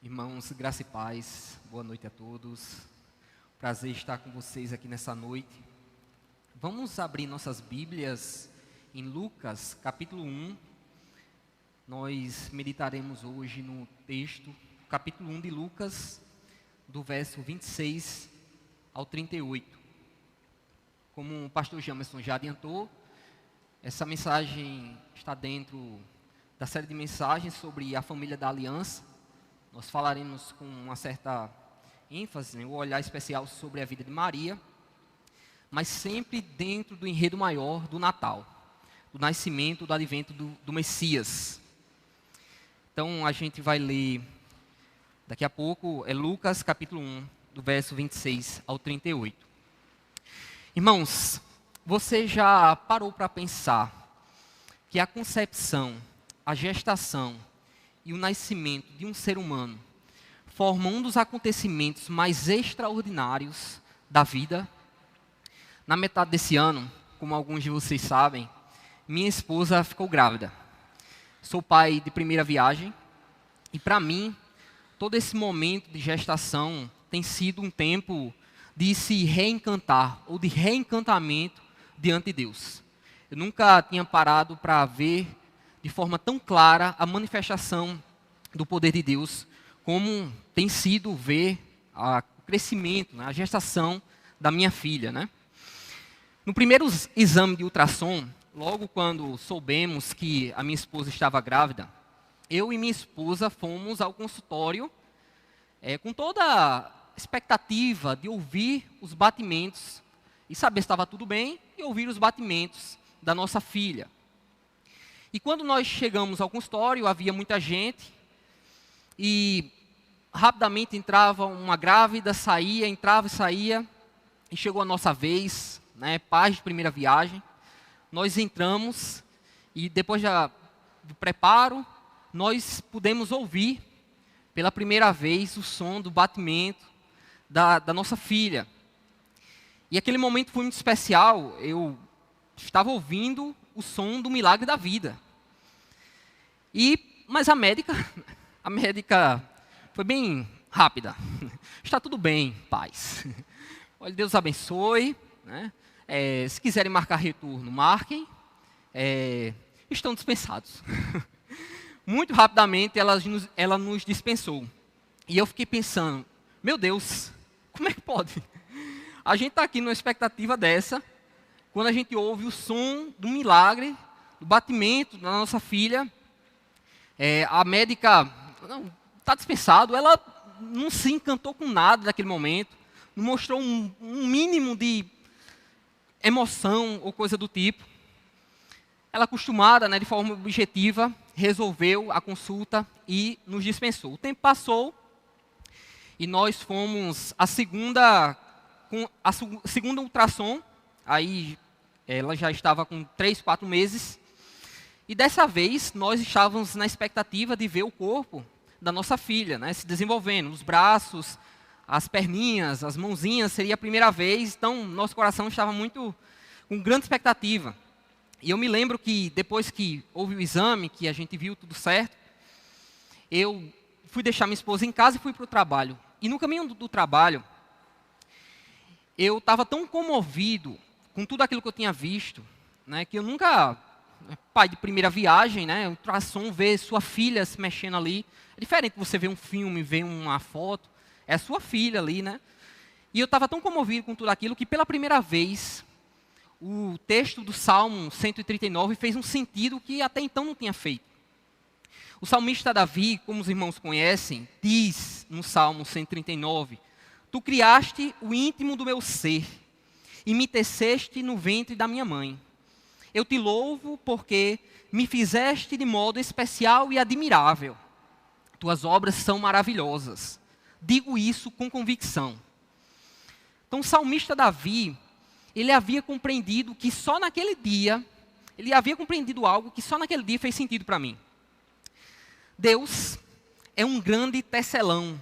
Irmãos, graça e paz, boa noite a todos. Prazer estar com vocês aqui nessa noite. Vamos abrir nossas Bíblias em Lucas, capítulo 1. Nós meditaremos hoje no texto, capítulo 1 de Lucas, do verso 26 ao 38. Como o pastor Jamerson já adiantou, essa mensagem está dentro da série de mensagens sobre a família da aliança. Nós falaremos com uma certa ênfase, um olhar especial sobre a vida de Maria, mas sempre dentro do enredo maior do Natal, do nascimento, do advento do Messias. Então a gente vai ler, daqui a pouco, Lucas capítulo 1, do verso 26 ao 38. Irmãos, você já parou para pensar que a concepção, a gestação e o nascimento de um ser humano formam um dos acontecimentos mais extraordinários da vida? Na metade desse ano, como alguns de vocês sabem, minha esposa ficou grávida. Sou pai de primeira viagem e, para mim, todo esse momento de gestação tem sido um tempo de se reencantar ou de reencantamento diante de Deus. Eu nunca tinha parado para ver de forma tão clara a manifestação do poder de Deus, como tem sido ver o crescimento, a gestação da minha filha, né? No primeiro exame de ultrassom, logo quando soubemos que a minha esposa estava grávida, eu e minha esposa fomos ao consultório com toda a expectativa de ouvir os batimentos e saber se estava tudo bem e ouvir os batimentos da nossa filha. E quando nós chegamos ao consultório, havia muita gente e rapidamente entrava uma grávida, saía, entrava e saía, e chegou a nossa vez, né, pais de primeira viagem. Nós entramos e depois do preparo, nós pudemos ouvir pela primeira vez o som do batimento da nossa filha. E aquele momento foi muito especial. Eu estava ouvindo o som do milagre da vida. Mas a médica foi bem rápida. Está tudo bem, pais. Olha, Deus abençoe, né? Se quiserem marcar retorno, marquem. Estão dispensados. Muito rapidamente ela nos dispensou. E eu fiquei pensando, meu Deus, como é que pode? A gente está aqui numa expectativa dessa, quando a gente ouve o som do milagre, do batimento da nossa filha, a médica está dispensado, ela não se encantou com nada naquele momento, não mostrou um mínimo de emoção ou coisa do tipo. Ela, acostumada, né, de forma objetiva, resolveu a consulta e nos dispensou. O tempo passou e nós fomos a segunda ultrassom. Aí ela já estava com 3, 4 meses. E dessa vez nós estávamos na expectativa de ver o corpo da nossa filha, né, se desenvolvendo. Os braços, as perninhas, as mãozinhas, seria a primeira vez. Então nosso coração estava com grande expectativa. E eu me lembro que depois que houve o exame, que a gente viu tudo certo, eu fui deixar minha esposa em casa e fui para o trabalho. E no caminho do trabalho, eu estava tão comovido com tudo aquilo que eu tinha visto, né, que eu nunca, pai de primeira viagem, né, ultrassom, ver sua filha se mexendo ali, é diferente você ver um filme, ver uma foto, é a sua filha ali, né? E eu estava tão comovido com tudo aquilo que pela primeira vez o texto do Salmo 139 fez um sentido que até então não tinha feito. O salmista Davi, como os irmãos conhecem, diz no Salmo 139, Tu criaste o íntimo do meu ser, e me teceste no ventre da minha mãe. Eu te louvo porque me fizeste de modo especial e admirável. Tuas obras são maravilhosas. Digo isso com convicção. Então o salmista Davi, ele havia compreendido que só naquele dia, ele havia compreendido algo que só naquele dia fez sentido para mim. Deus é um grande tecelão.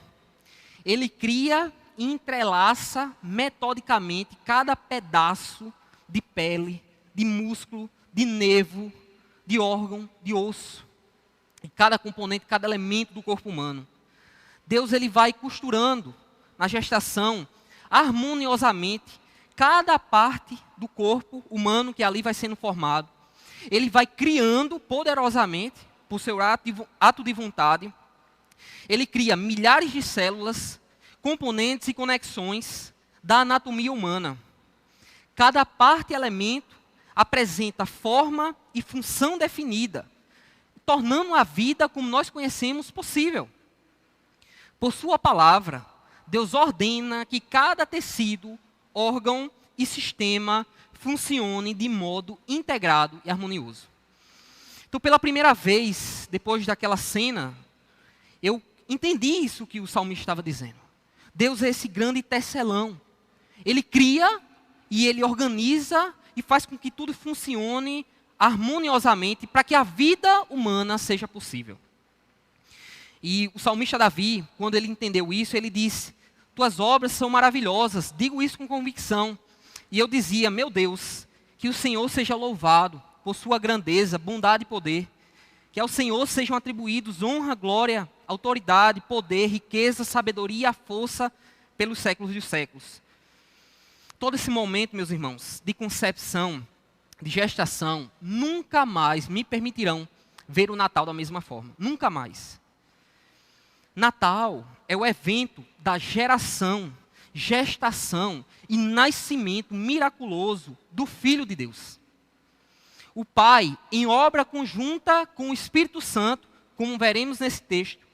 Ele cria e entrelaça metodicamente cada pedaço de pele, de músculo, de nervo, de órgão, de osso. E cada componente, cada elemento do corpo humano. Deus ele vai costurando na gestação, harmoniosamente, cada parte do corpo humano que ali vai sendo formado. Ele vai criando poderosamente, por seu ato de vontade, ele cria milhares de células, componentes e conexões da anatomia humana. Cada parte e elemento apresenta forma e função definida, tornando a vida como nós conhecemos possível. Por sua palavra, Deus ordena que cada tecido, órgão e sistema funcione de modo integrado e harmonioso. Então, pela primeira vez, depois daquela cena, eu entendi isso que o salmista estava dizendo. Deus é esse grande tecelão. Ele cria e ele organiza e faz com que tudo funcione harmoniosamente para que a vida humana seja possível. E o salmista Davi, quando ele entendeu isso, ele disse: tuas obras são maravilhosas, digo isso com convicção. E eu dizia: meu Deus, que o Senhor seja louvado por sua grandeza, bondade e poder. Que ao Senhor sejam atribuídos honra, glória, autoridade, poder, riqueza, sabedoria e força pelos séculos dos séculos. Todo esse momento, meus irmãos, de concepção, de gestação, nunca mais me permitirão ver o Natal da mesma forma. Nunca mais. Natal é o evento da geração, gestação e nascimento miraculoso do Filho de Deus. O Pai, em obra conjunta com o Espírito Santo, como veremos nesse texto,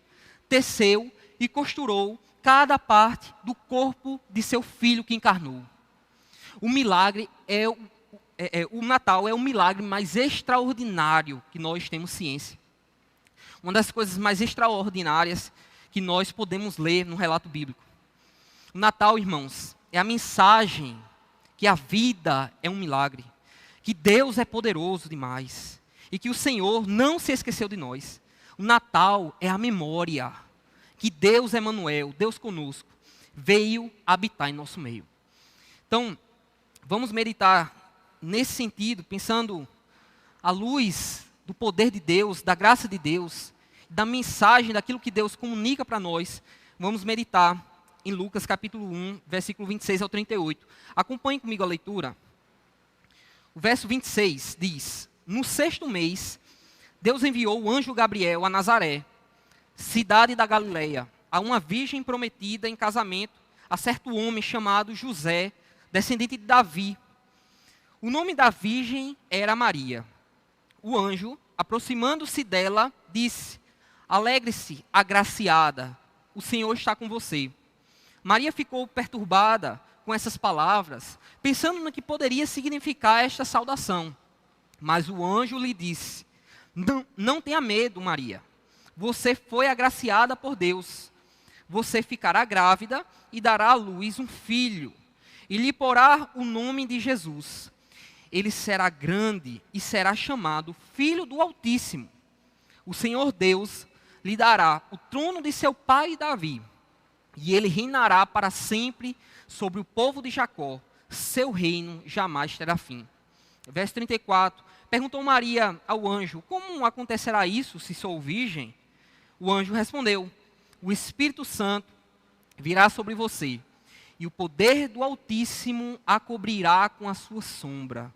teceu e costurou cada parte do corpo de seu Filho que encarnou. O milagre o Natal é o milagre mais extraordinário que nós temos ciência. Uma das coisas mais extraordinárias que nós podemos ler no relato bíblico. O Natal, irmãos, é a mensagem que a vida é um milagre, que Deus é poderoso demais e que o Senhor não se esqueceu de nós. O Natal é a memória que Deus Emanuel, Deus conosco, veio habitar em nosso meio. Então, vamos meditar nesse sentido, pensando à luz do poder de Deus, da graça de Deus, da mensagem, daquilo que Deus comunica para nós. Vamos meditar em Lucas capítulo 1, versículo 26 ao 38. Acompanhe comigo a leitura. O verso 26 diz: no 6º mês, Deus enviou o anjo Gabriel a Nazaré, cidade da Galileia, a uma virgem prometida em casamento a certo homem chamado José, descendente de Davi. O nome da virgem era Maria. O anjo, aproximando-se dela, disse: alegre-se, agraciada, o Senhor está com você. Maria ficou perturbada com essas palavras, pensando no que poderia significar esta saudação. Mas o anjo lhe disse: não tenha medo, Maria. Você foi agraciada por Deus. Você ficará grávida e dará à luz um filho, e lhe porá o nome de Jesus. Ele será grande e será chamado Filho do Altíssimo. O Senhor Deus lhe dará o trono de seu pai Davi, e ele reinará para sempre sobre o povo de Jacó. Seu reino jamais terá fim. Verso 34. Perguntou Maria ao anjo: como acontecerá isso se sou virgem? O anjo respondeu: o Espírito Santo virá sobre você, e o poder do Altíssimo a cobrirá com a sua sombra.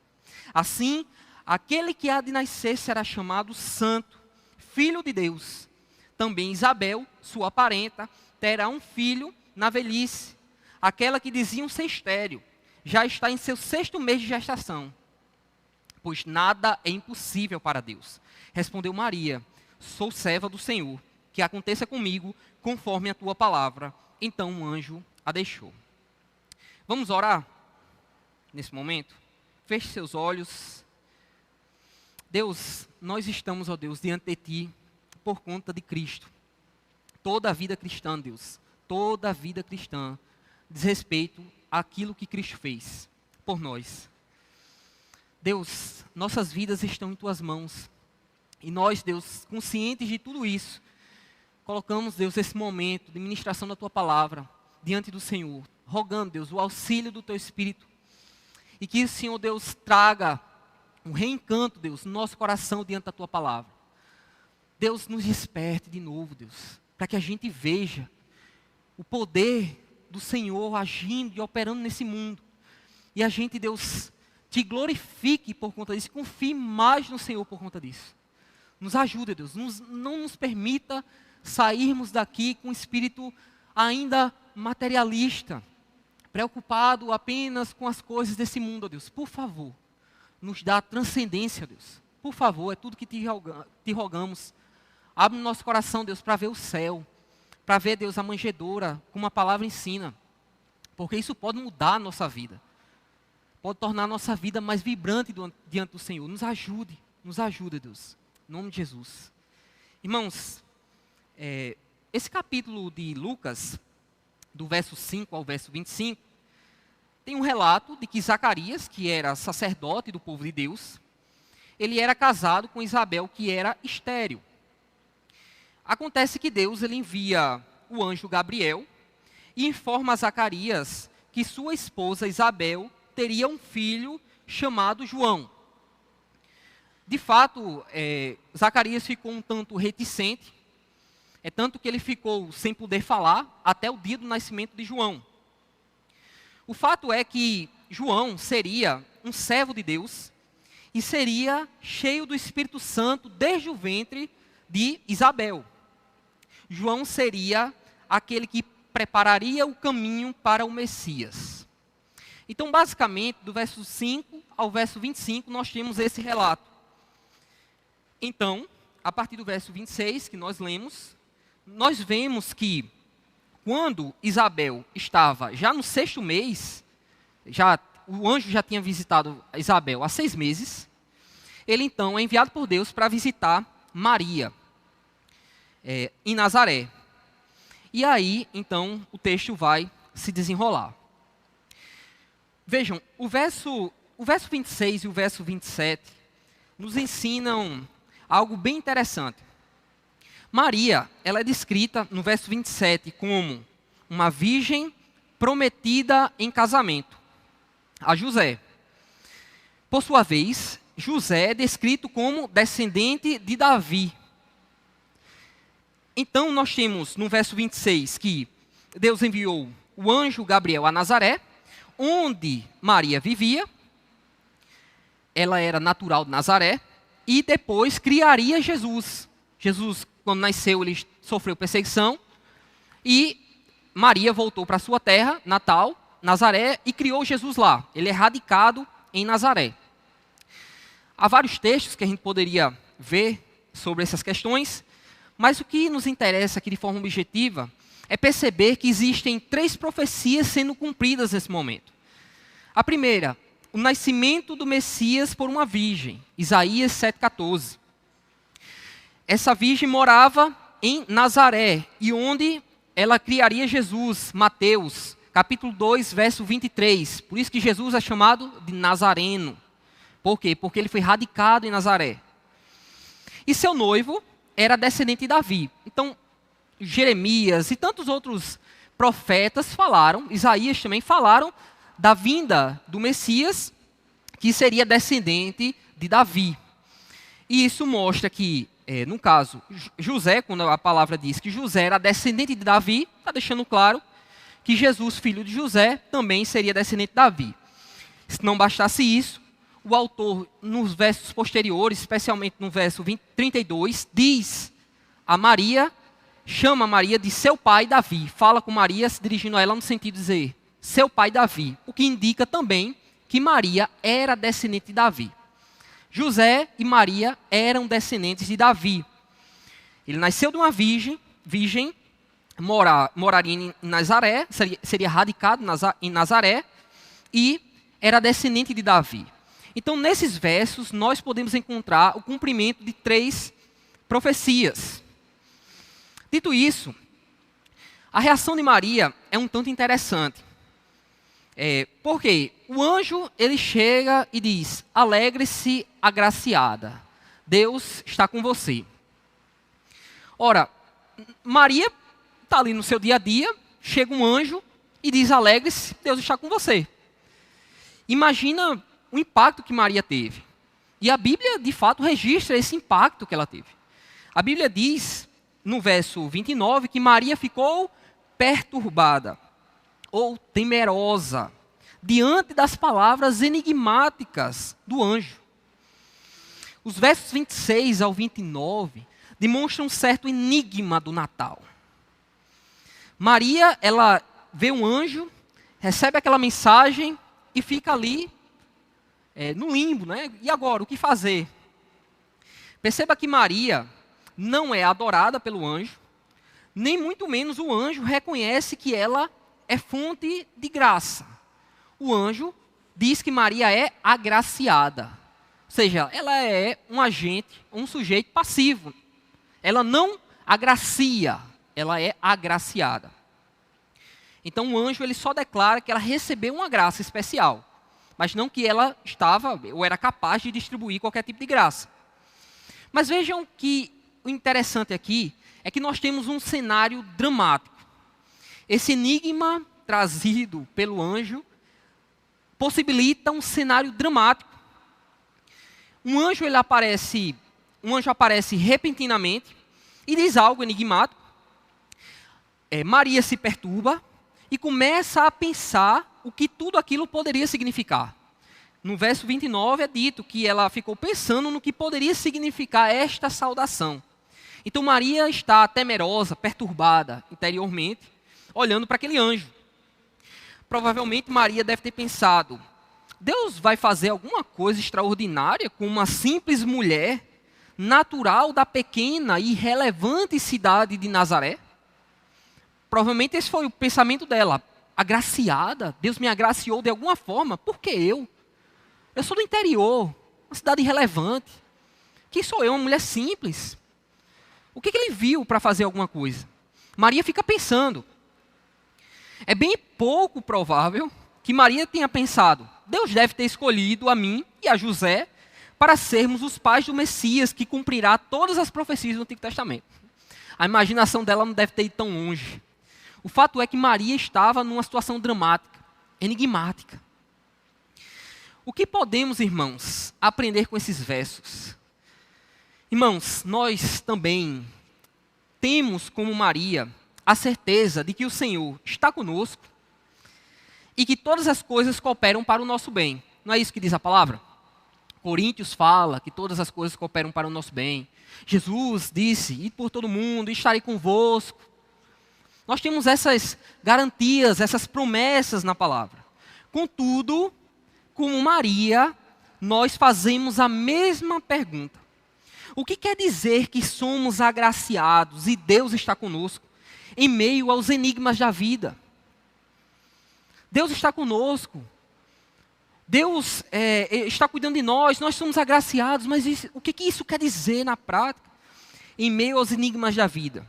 Assim, aquele que há de nascer será chamado Santo, Filho de Deus. Também Isabel, sua parenta, terá um filho na velhice. Aquela que diziam ser estéril, já está em seu 6º mês de gestação. Pois nada é impossível para Deus. Respondeu Maria: sou serva do Senhor, que aconteça comigo conforme a tua palavra. Então o anjo a deixou. Vamos orar nesse momento? Feche seus olhos. Deus, nós estamos, ó Deus, diante de Ti por conta de Cristo. Toda a vida cristã, Deus, toda a vida cristã diz respeito àquilo que Cristo fez por nós. Deus, nossas vidas estão em Tuas mãos. E nós, Deus, conscientes de tudo isso, colocamos, Deus, esse momento de ministração da Tua palavra diante do Senhor, rogando, Deus, o auxílio do Teu Espírito. E que o Senhor, Deus, traga um reencanto, Deus, no nosso coração diante da Tua palavra. Deus, nos desperte de novo, Deus, para que a gente veja o poder do Senhor agindo e operando nesse mundo. E a gente, Deus, te glorifique por conta disso, confie mais no Senhor por conta disso. Nos ajuda, Deus, não nos permita sairmos daqui com um espírito ainda materialista, preocupado apenas com as coisas desse mundo, ó Deus. Por favor, nos dá transcendência, Deus. Por favor, é tudo que te rogamos. Abre o nosso coração, Deus, para ver o céu, para ver, Deus, a manjedoura, como a palavra ensina. Porque isso pode mudar a nossa vida. Pode tornar a nossa vida mais vibrante diante do Senhor. Nos ajude, Deus. Em nome de Jesus. Irmãos, esse capítulo de Lucas, do verso 5 ao verso 25, tem um relato de que Zacarias, que era sacerdote do povo de Deus, ele era casado com Isabel, que era estéril. Acontece que Deus ele envia o anjo Gabriel e informa a Zacarias que sua esposa Isabel teria um filho chamado João. De fato, Zacarias ficou um tanto reticente, tanto que ele ficou sem poder falar até o dia do nascimento de João. O fato é que João seria um servo de Deus e seria cheio do Espírito Santo desde o ventre de Isabel. João seria aquele que prepararia o caminho para o Messias. Então, basicamente, do verso 5 ao verso 25, nós temos esse relato. Então, a partir do verso 26, que nós lemos, nós vemos que quando Isabel estava já no 6º mês, o anjo já tinha visitado Isabel há 6 meses, ele então é enviado por Deus para visitar Maria, em Nazaré. E aí, então, o texto vai se desenrolar. Vejam, o verso 26 e o verso 27 nos ensinam algo bem interessante. Maria, ela é descrita no verso 27 como uma virgem prometida em casamento a José. Por sua vez, José é descrito como descendente de Davi. Então, nós temos no verso 26 que Deus enviou o anjo Gabriel a Nazaré, onde Maria vivia. Ela era natural de Nazaré e depois criaria Jesus. Jesus, quando nasceu, ele sofreu perseguição e Maria voltou para sua terra natal, Nazaré, e criou Jesus lá. Ele é radicado em Nazaré. Há vários textos que a gente poderia ver sobre essas questões, mas o que nos interessa aqui de forma objetiva é perceber que existem 3 profecias sendo cumpridas nesse momento. A primeira, o nascimento do Messias por uma virgem, Isaías 7,14. Essa virgem morava em Nazaré, e onde ela criaria Jesus, Mateus, capítulo 2, verso 23. Por isso que Jesus é chamado de Nazareno. Por quê? Porque ele foi radicado em Nazaré. E seu noivo era descendente de Davi. Então, Jeremias e tantos outros profetas falaram, Isaías também falaram, da vinda do Messias, que seria descendente de Davi. E isso mostra que, no caso, José, quando a palavra diz que José era descendente de Davi, está deixando claro que Jesus, filho de José, também seria descendente de Davi. Se não bastasse isso, o autor, nos versos posteriores, especialmente no verso 32, diz a Maria, chama Maria de seu pai Davi. Fala com Maria, se dirigindo a ela no sentido de dizer, seu pai Davi. O que indica também que Maria era descendente de Davi. José e Maria eram descendentes de Davi. Ele nasceu de uma virgem moraria em Nazaré, seria radicado em Nazaré, e era descendente de Davi. Então, nesses versos, nós podemos encontrar o cumprimento de 3 profecias. Dito isso, a reação de Maria é um tanto interessante. Porque o anjo, ele chega e diz, alegre-se, agraciada, Deus está com você. Ora, Maria está ali no seu dia a dia, chega um anjo e diz, alegre-se, Deus está com você. Imagina o impacto que Maria teve. E a Bíblia, de fato, registra esse impacto que ela teve. A Bíblia diz, no verso 29, que Maria ficou perturbada ou temerosa diante das palavras enigmáticas do anjo. Os versos 26 ao 29 demonstram um certo enigma do Natal. Maria, ela vê um anjo, recebe aquela mensagem e fica ali no limbo, né? E agora, o que fazer? Perceba que Maria não é adorada pelo anjo, nem muito menos o anjo reconhece que ela é fonte de graça. O anjo diz que Maria é agraciada. Ou seja, ela é um agente, um sujeito passivo. Ela não agracia, ela é agraciada. Então o anjo ele só declara que ela recebeu uma graça especial, mas não que ela estava ou era capaz de distribuir qualquer tipo de graça. Mas vejam que o interessante aqui é que nós temos um cenário dramático. Esse enigma trazido pelo anjo possibilita um cenário dramático. Um anjo aparece repentinamente e diz algo enigmático. Maria se perturba e começa a pensar o que tudo aquilo poderia significar. No verso 29 é dito que ela ficou pensando no que poderia significar esta saudação. Então Maria está temerosa, perturbada interiormente, olhando para aquele anjo. Provavelmente Maria deve ter pensado: Deus vai fazer alguma coisa extraordinária com uma simples mulher, natural da pequena e irrelevante cidade de Nazaré? Provavelmente esse foi o pensamento dela. Agraciada, Deus me agraciou de alguma forma, por que eu? Eu sou do interior, uma cidade irrelevante. Quem sou eu, uma mulher simples? O que ele viu para fazer alguma coisa? Maria fica pensando. É bem pouco provável que Maria tenha pensado: Deus deve ter escolhido a mim e a José para sermos os pais do Messias que cumprirá todas as profecias do Antigo Testamento. A imaginação dela não deve ter ido tão longe. O fato é que Maria estava numa situação dramática, enigmática. O que podemos, irmãos, aprender com esses versos? Irmãos, nós também temos, como Maria, a certeza de que o Senhor está conosco e que todas as coisas cooperam para o nosso bem. Não é isso que diz a palavra? Coríntios fala que todas as coisas cooperam para o nosso bem. Jesus disse: ide por todo mundo, estarei convosco. Nós temos essas garantias, essas promessas na palavra. Contudo, como Maria, nós fazemos a mesma pergunta. O que quer dizer que somos agraciados e Deus está conosco em meio aos enigmas da vida? Deus está conosco. Deus está cuidando de nós, nós somos agraciados, mas o que isso quer dizer na prática? Em meio aos enigmas da vida.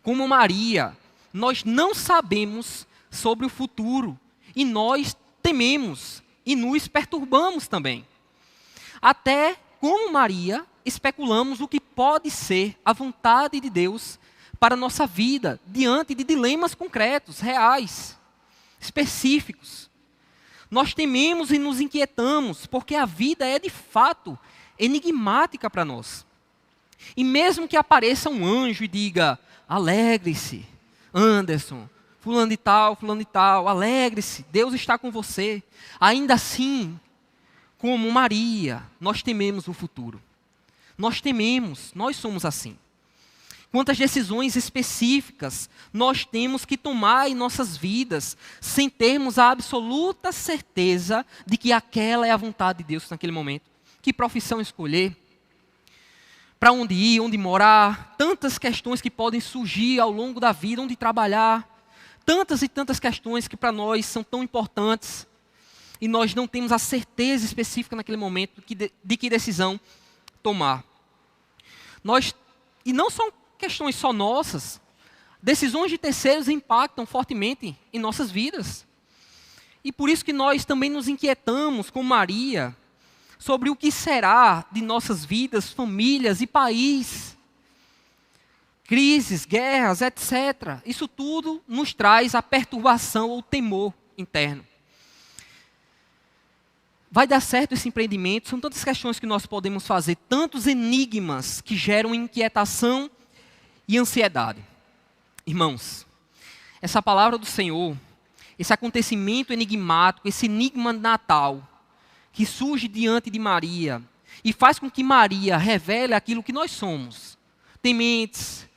Como Maria, nós não sabemos sobre o futuro e nós tememos e nos perturbamos também. Até como Maria, especulamos o que pode ser a vontade de Deus para a nossa vida, diante de dilemas concretos, reais, específicos. Nós tememos e nos inquietamos, porque a vida é de fato enigmática para nós. E mesmo que apareça um anjo e diga: alegre-se, Anderson, fulano e tal, alegre-se, Deus está com você. Ainda assim, como Maria, nós tememos o futuro. Nós tememos, nós somos assim. Quantas decisões específicas nós temos que tomar em nossas vidas, sem termos a absoluta certeza de que aquela é a vontade de Deus naquele momento. Que profissão escolher? Para onde ir, onde morar? Tantas questões que podem surgir ao longo da vida, onde trabalhar. Tantas e tantas questões que para nós são tão importantes. E nós não temos a certeza específica naquele momento de que decisão tomar. E não são questões só nossas, decisões de terceiros impactam fortemente em nossas vidas. E por isso que nós também nos inquietamos com Maria sobre o que será de nossas vidas, famílias e país. Crises, guerras, etc. Isso tudo nos traz a perturbação ou temor interno. Vai dar certo esse empreendimento? São tantas questões que nós podemos fazer, tantos enigmas que geram inquietação e ansiedade. Irmãos, essa palavra do Senhor, esse acontecimento enigmático, esse enigma natal, que surge diante de Maria e faz com que Maria revele aquilo que nós somos, tementes,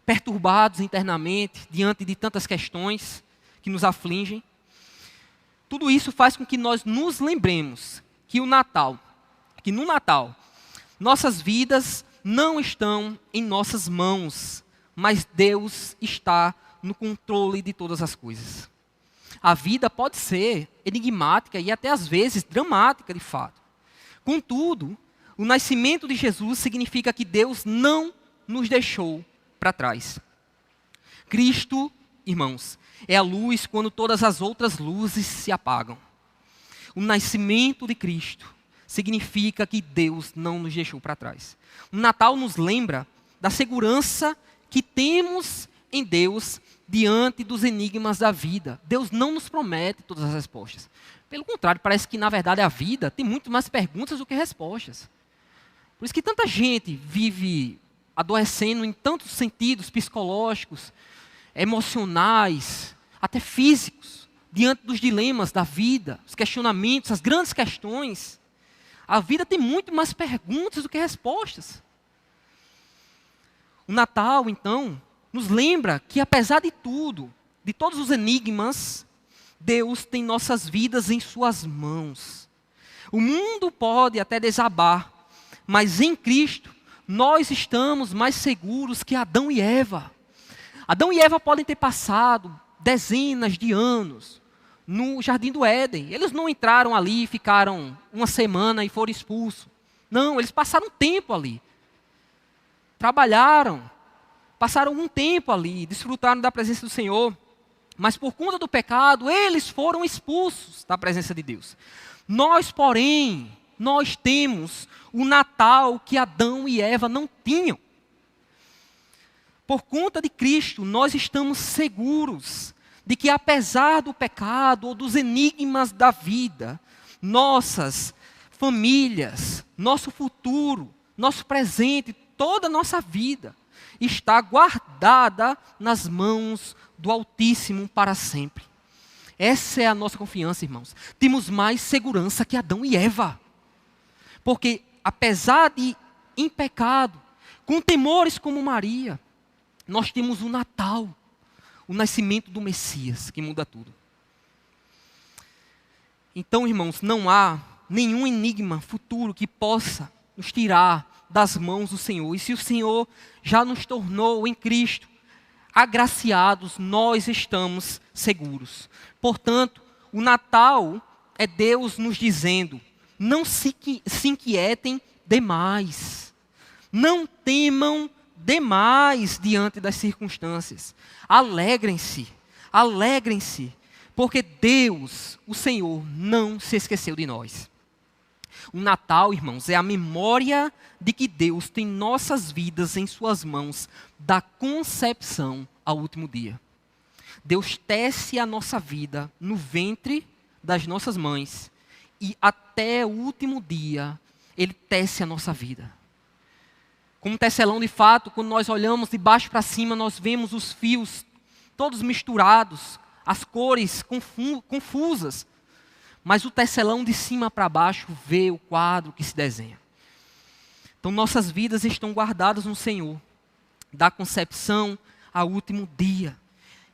perturbados internamente, diante de tantas questões que nos afligem. Tudo isso faz com que nós nos lembremos que no Natal, nossas vidas não estão em nossas mãos, mas Deus está no controle de todas as coisas. A vida pode ser enigmática e até às vezes dramática de fato. Contudo, o nascimento de Jesus significa que Deus não nos deixou para trás. Cristo, irmãos, é a luz quando todas as outras luzes se apagam. O nascimento de Cristo significa que Deus não nos deixou para trás. O Natal nos lembra da segurança que temos em Deus diante dos enigmas da vida. Deus não nos promete todas as respostas. Pelo contrário, parece que na verdade a vida tem muito mais perguntas do que respostas. Por isso que tanta gente vive adoecendo em tantos sentidos psicológicos, emocionais, até físicos, diante dos dilemas da vida, os questionamentos, as grandes questões. A vida tem muito mais perguntas do que respostas. O Natal, então, nos lembra que apesar de tudo, de todos os enigmas, Deus tem nossas vidas em suas mãos. O mundo pode até desabar, mas em Cristo nós estamos mais seguros que Adão e Eva. Adão e Eva podem ter passado dezenas de anos no Jardim do Éden. Eles não entraram ali, ficaram uma semana e foram expulsos. Não, eles passaram tempo ali. Trabalharam, passaram um tempo ali, desfrutaram da presença do Senhor. Mas por conta do pecado, eles foram expulsos da presença de Deus. Nós, porém, nós temos o Natal que Adão e Eva não tinham. Por conta de Cristo, nós estamos seguros de que apesar do pecado ou dos enigmas da vida, nossas famílias, nosso futuro, nosso presente, toda a nossa vida está guardada nas mãos do Altíssimo para sempre. Essa é a nossa confiança, irmãos. Temos mais segurança que Adão e Eva. Porque apesar de em pecado, com temores como Maria, nós temos o Natal, o nascimento do Messias, que muda tudo. Então, irmãos, não há nenhum enigma futuro que possa nos tirar das mãos do Senhor. E se o Senhor já nos tornou em Cristo agraciados, nós estamos seguros. Portanto, o Natal é Deus nos dizendo: não se inquietem demais, não temam demais diante das circunstâncias. Alegrem-se, alegrem-se, porque Deus, o Senhor, não se esqueceu de nós. O Natal, irmãos, é a memória de que Deus tem nossas vidas em suas mãos, da concepção ao último dia. Deus tece a nossa vida no ventre das nossas mães e até o último dia Ele tece a nossa vida. Como tecelão, de fato, quando nós olhamos de baixo para cima, nós vemos os fios todos misturados, as cores confusas. Mas o tecelão de cima para baixo vê o quadro que se desenha. Então nossas vidas estão guardadas no Senhor, da concepção ao último dia.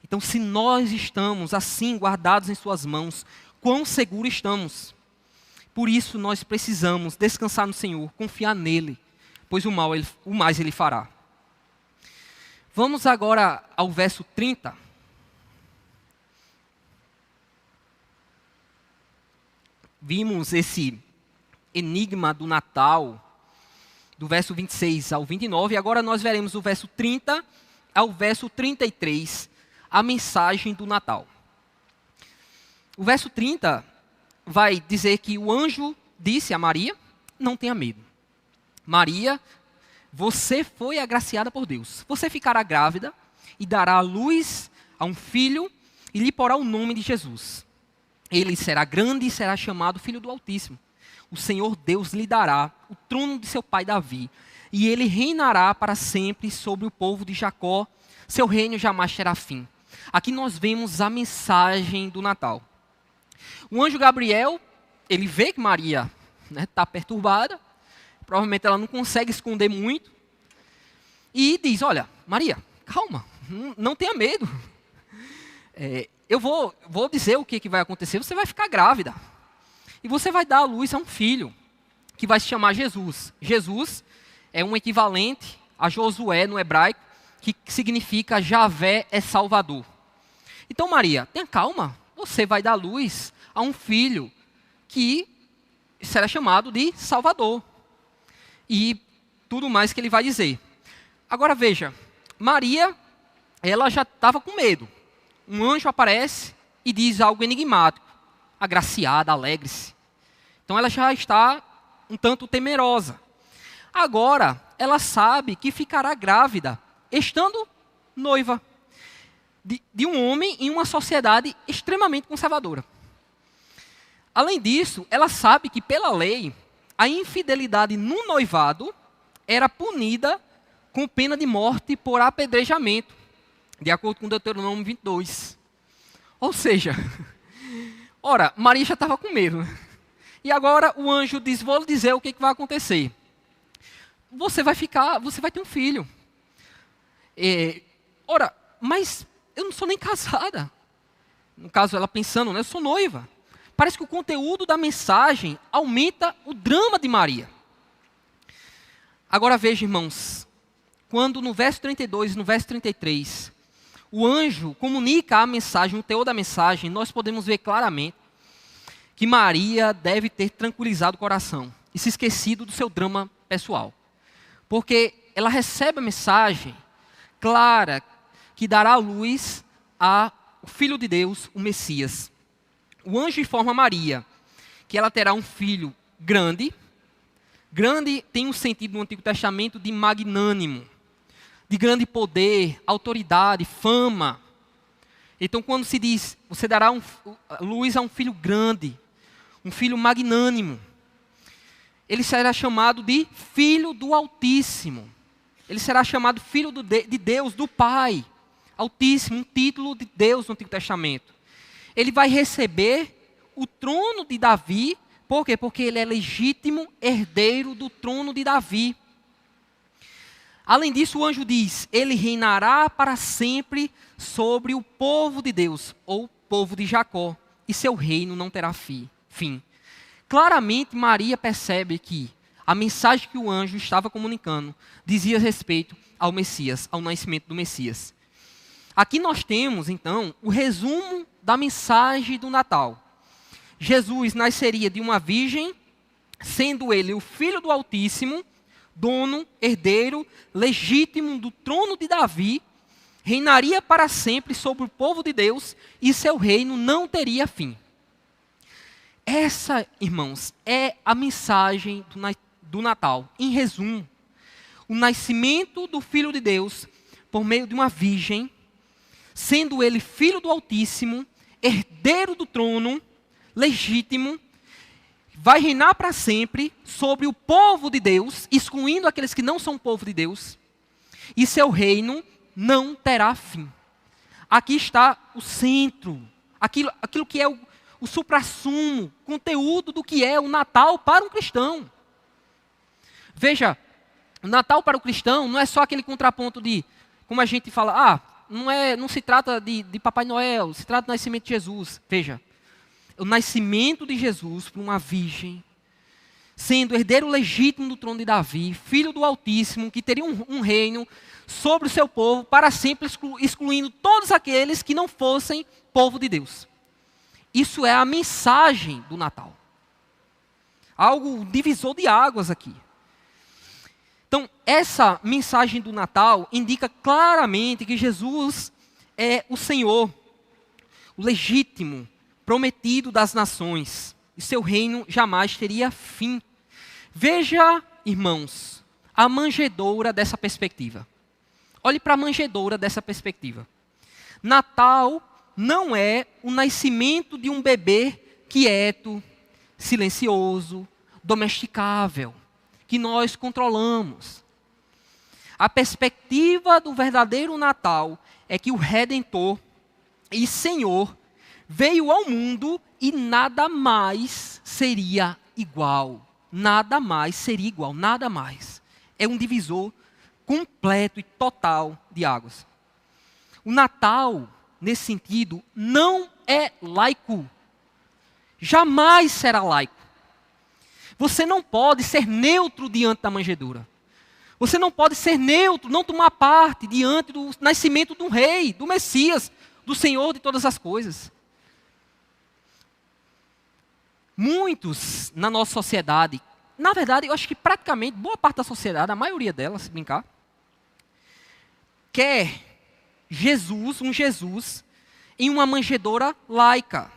Então se nós estamos assim guardados em suas mãos, quão seguros estamos? Por isso nós precisamos descansar no Senhor, confiar nele, pois o mais Ele fará. Vamos agora ao verso 30. Vimos esse enigma do Natal, do verso 26 ao 29, e agora nós veremos do verso 30 ao verso 33, a mensagem do Natal. O verso 30 vai dizer que o anjo disse a Maria: não tenha medo. Maria, você foi agraciada por Deus. Você ficará grávida e dará à luz a um filho e lhe porá o nome de Jesus. Ele será grande e será chamado Filho do Altíssimo. O Senhor Deus lhe dará o trono de seu pai Davi, e ele reinará para sempre sobre o povo de Jacó. Seu reino jamais terá fim. Aqui nós vemos a mensagem do Natal. O anjo Gabriel, ele vê que Maria está perturbada, provavelmente ela não consegue esconder muito, e diz, olha, Maria, calma, não tenha medo. Eu vou dizer o que vai acontecer, você vai ficar grávida. E você vai dar à luz a um filho, que vai se chamar Jesus. Jesus é um equivalente a Josué no hebraico, que significa Javé é Salvador. Então Maria, tenha calma, você vai dar à luz a um filho que será chamado de Salvador. E tudo mais que ele vai dizer. Agora veja, Maria, ela já estava com medo. Um anjo aparece e diz algo enigmático. Agraciada, alegre-se. Então ela já está um tanto temerosa. Agora, ela sabe que ficará grávida, estando noiva de um homem em uma sociedade extremamente conservadora. Além disso, ela sabe que pela lei, a infidelidade no noivado era punida com pena de morte por apedrejamento, de acordo com Deuteronômio 22. Ou seja, ora, Maria já estava com medo. E agora o anjo diz, vou lhe dizer o que vai acontecer. Você vai ter um filho. Ora, mas eu não sou nem casada. No caso, ela pensando, eu sou noiva. Parece que o conteúdo da mensagem aumenta o drama de Maria. Agora veja, irmãos, quando no verso 32 e no verso 33, o anjo comunica a mensagem, o teor da mensagem, nós podemos ver claramente que Maria deve ter tranquilizado o coração e se esquecido do seu drama pessoal. Porque ela recebe a mensagem clara que dará à luz ao Filho de Deus, o Messias. O anjo informa Maria que ela terá um filho grande. Grande tem um sentido no Antigo Testamento de magnânimo, de grande poder, autoridade, fama. Então quando se diz, você dará luz a um filho grande, um filho magnânimo, ele será chamado de Filho do Altíssimo. Ele será chamado Filho de Deus, do Pai Altíssimo, um título de Deus no Antigo Testamento. Ele vai receber o trono de Davi. Por quê? Porque ele é legítimo herdeiro do trono de Davi. Além disso, o anjo diz, ele reinará para sempre sobre o povo de Deus, ou povo de Jacó, e seu reino não terá fim. Claramente, Maria percebe que a mensagem que o anjo estava comunicando dizia respeito ao Messias, ao nascimento do Messias. Aqui nós temos, então, o resumo da mensagem do Natal. Jesus nasceria de uma virgem, sendo ele o Filho do Altíssimo, dono, herdeiro, legítimo do trono de Davi, reinaria para sempre sobre o povo de Deus e seu reino não teria fim. Essa, irmãos, é a mensagem do Natal. Em resumo, o nascimento do Filho de Deus por meio de uma virgem, sendo ele Filho do Altíssimo, herdeiro do trono, legítimo, vai reinar para sempre sobre o povo de Deus, excluindo aqueles que não são povo de Deus, e seu reino não terá fim. Aqui está o centro, aquilo que é o suprassumo, conteúdo do que é o Natal para um cristão. Veja, o Natal para o cristão não é só aquele contraponto de, como a gente fala, não se trata de Papai Noel, se trata do nascimento de Jesus. Veja, o nascimento de Jesus por uma virgem, sendo herdeiro legítimo do trono de Davi, Filho do Altíssimo, que teria um reino sobre o seu povo para sempre, excluindo todos aqueles que não fossem povo de Deus. Isso é a mensagem do Natal. Algo divisor de águas aqui. Então, essa mensagem do Natal indica claramente que Jesus é o Senhor, o legítimo, prometido das nações, e seu reino jamais teria fim. Veja, irmãos, a manjedoura dessa perspectiva. Olhe para a manjedoura dessa perspectiva. Natal não é o nascimento de um bebê quieto, silencioso, domesticável, que nós controlamos. A perspectiva do verdadeiro Natal é que o Redentor, e Senhor veio ao mundo e nada mais seria igual. Nada mais seria igual, nada mais. É um divisor completo e total de águas. O Natal, nesse sentido, não é laico. Jamais será laico. Você não pode ser neutro diante da manjedoura. Você não pode ser neutro, não tomar parte diante do nascimento de um rei, do Messias, do Senhor de todas as coisas. Muitos na nossa sociedade, na verdade, eu acho que praticamente boa parte da sociedade, a maioria dela, se brincar, quer um Jesus, em uma manjedoura laica,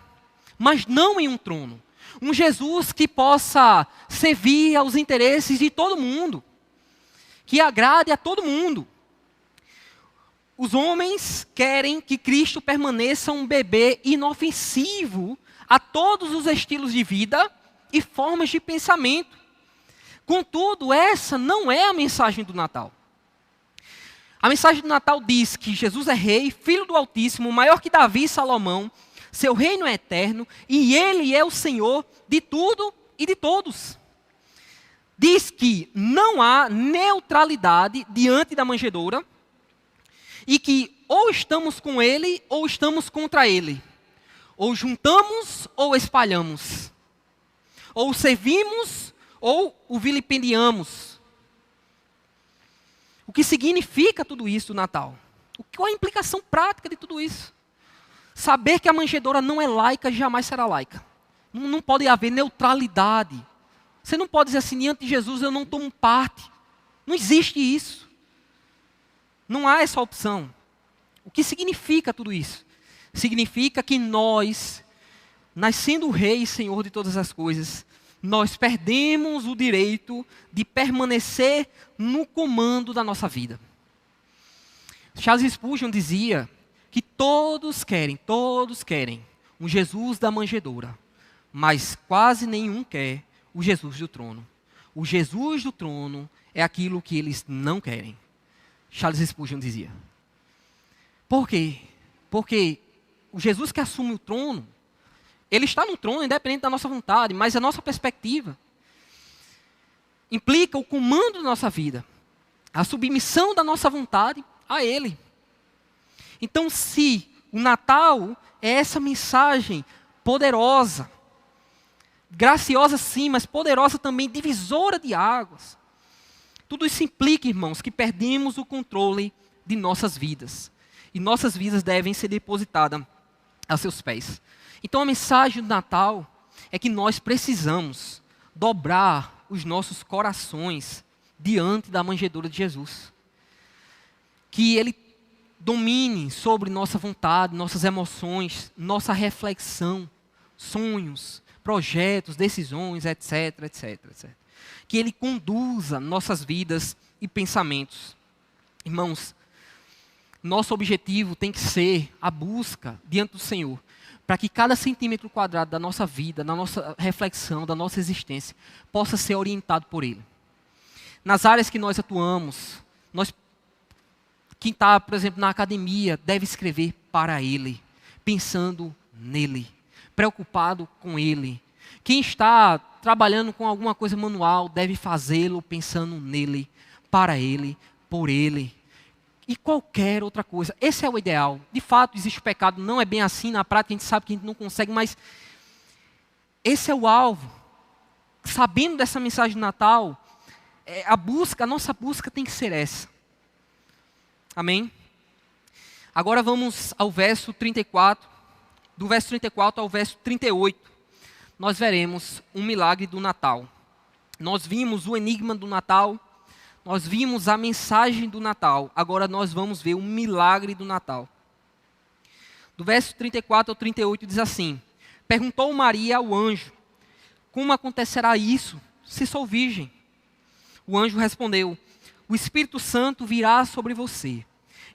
mas não em um trono. Um Jesus que possa servir aos interesses de todo mundo, que agrade a todo mundo. Os homens querem que Cristo permaneça um bebê inofensivo a todos os estilos de vida e formas de pensamento. Contudo, essa não é a mensagem do Natal. A mensagem do Natal diz que Jesus é rei, filho do Altíssimo, maior que Davi e Salomão, seu reino é eterno e ele é o Senhor de tudo e de todos. Diz que não há neutralidade diante da manjedoura e que ou estamos com ele ou estamos contra ele. Ou juntamos ou espalhamos. Ou servimos ou o vilipendiamos. O que significa tudo isso, Natal? Qual a implicação prática de tudo isso? Saber que a manjedoura não é laica, jamais será laica. Não pode haver neutralidade. Você não pode dizer assim, diante de Jesus eu não tomo parte. Não existe isso. Não há essa opção. O que significa tudo isso? Significa que nós, nascendo o Rei e Senhor de todas as coisas, nós perdemos o direito de permanecer no comando da nossa vida. Charles Spurgeon dizia que todos querem um Jesus da manjedoura, mas quase nenhum quer o Jesus do trono. O Jesus do trono é aquilo que eles não querem. Charles Spurgeon dizia. Por quê? Porque o Jesus que assume o trono, ele está no trono independente da nossa vontade, mas a nossa perspectiva implica o comando da nossa vida, a submissão da nossa vontade a ele. Então, se o Natal é essa mensagem poderosa, graciosa sim, mas poderosa também, divisora de águas, tudo isso implica, irmãos, que perdemos o controle de nossas vidas. E nossas vidas devem ser depositadas a seus pés. Então a mensagem do Natal é que nós precisamos dobrar os nossos corações diante da manjedoura de Jesus. Que Ele domine sobre nossa vontade, nossas emoções, nossa reflexão, sonhos, projetos, decisões, etc, etc, etc. Que Ele conduza nossas vidas e pensamentos. Irmãos, nosso objetivo tem que ser a busca diante do Senhor, para que cada centímetro quadrado da nossa vida, da nossa reflexão, da nossa existência, possa ser orientado por Ele. Nas áreas que nós atuamos, quem está, por exemplo, na academia, deve escrever para Ele, pensando nele, preocupado com Ele. Quem está trabalhando com alguma coisa manual, deve fazê-lo pensando nele, para Ele, por Ele. E qualquer outra coisa. Esse é o ideal. De fato, existe o pecado. Não é bem assim na prática. A gente sabe que a gente não consegue. Mas esse é o alvo. Sabendo dessa mensagem de Natal, a nossa busca tem que ser essa. Amém? Agora vamos ao verso 34. Do verso 34 ao verso 38. Nós veremos um milagre do Natal. Nós vimos o enigma do Natal. Nós vimos a mensagem do Natal, agora nós vamos ver o milagre do Natal. Do verso 34 ao 38 diz assim: Perguntou Maria ao anjo, como acontecerá isso, se sou virgem? O anjo respondeu, o Espírito Santo virá sobre você,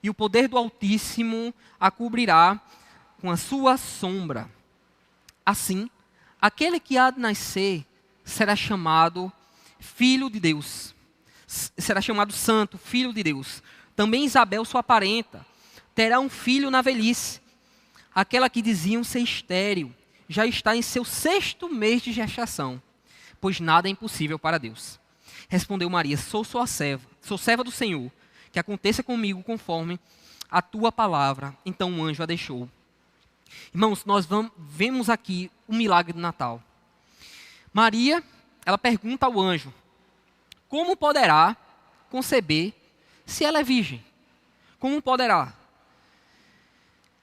e o poder do Altíssimo a cobrirá com a sua sombra. Assim, aquele que há de nascer será chamado Filho de Deus. Será chamado Santo, Filho de Deus. Também Isabel, sua parenta, terá um filho na velhice. aquela que diziam ser estéril, já está em seu 6º mês de gestação, pois nada é impossível para Deus. Respondeu Maria: sou sua serva, sou serva do Senhor, que aconteça comigo conforme a tua palavra. Então o anjo a deixou. Irmãos, nós vemos aqui o milagre do Natal. Maria, ela pergunta ao anjo: como poderá conceber se ela é virgem? Como poderá?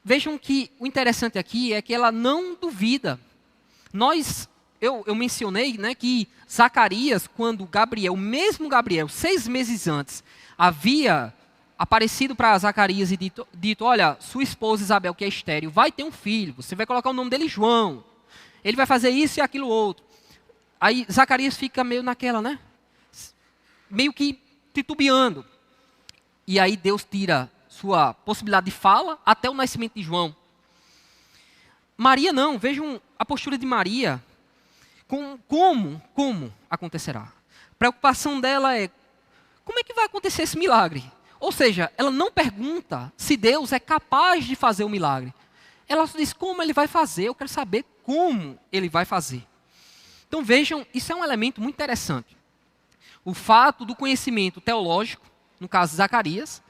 Vejam que o interessante aqui é que ela não duvida. Eu mencionei, né, que Zacarias, quando Gabriel, o mesmo Gabriel, 6 meses antes, havia aparecido para Zacarias e dito: olha, sua esposa Isabel, que é estéril, vai ter um filho, você vai colocar o nome dele João, ele vai fazer isso e aquilo outro. Aí Zacarias fica meio naquela, né, meio que titubeando. E aí Deus tira sua possibilidade de fala até o nascimento de João. Maria não, vejam a postura de Maria. Como acontecerá? A preocupação dela é: como é que vai acontecer esse milagre? Ou seja, ela não pergunta se Deus é capaz de fazer o milagre. Ela só diz como ele vai fazer, eu quero saber como ele vai fazer. Então vejam, isso é um elemento muito interessante. O fato do conhecimento teológico, no caso de Zacarias,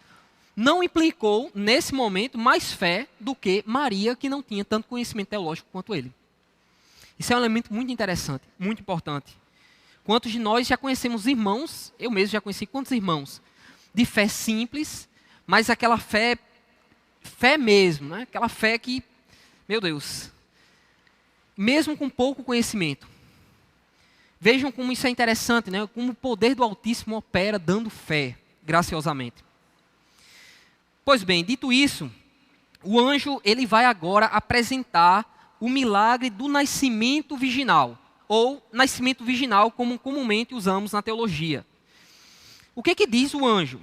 não implicou, nesse momento, mais fé do que Maria, que não tinha tanto conhecimento teológico quanto ele. Isso é um elemento muito interessante, muito importante. Quantos de nós já conhecemos irmãos, eu mesmo já conheci quantos irmãos, de fé simples, mas aquela fé mesmo, né? Aquela fé que, meu Deus, mesmo com pouco conhecimento. Vejam como isso é interessante, né? Como o poder do Altíssimo opera dando fé, graciosamente. Pois bem, dito isso, o anjo ele vai agora apresentar o milagre do nascimento virginal, ou nascimento virginal, como comumente usamos na teologia. O que diz o anjo?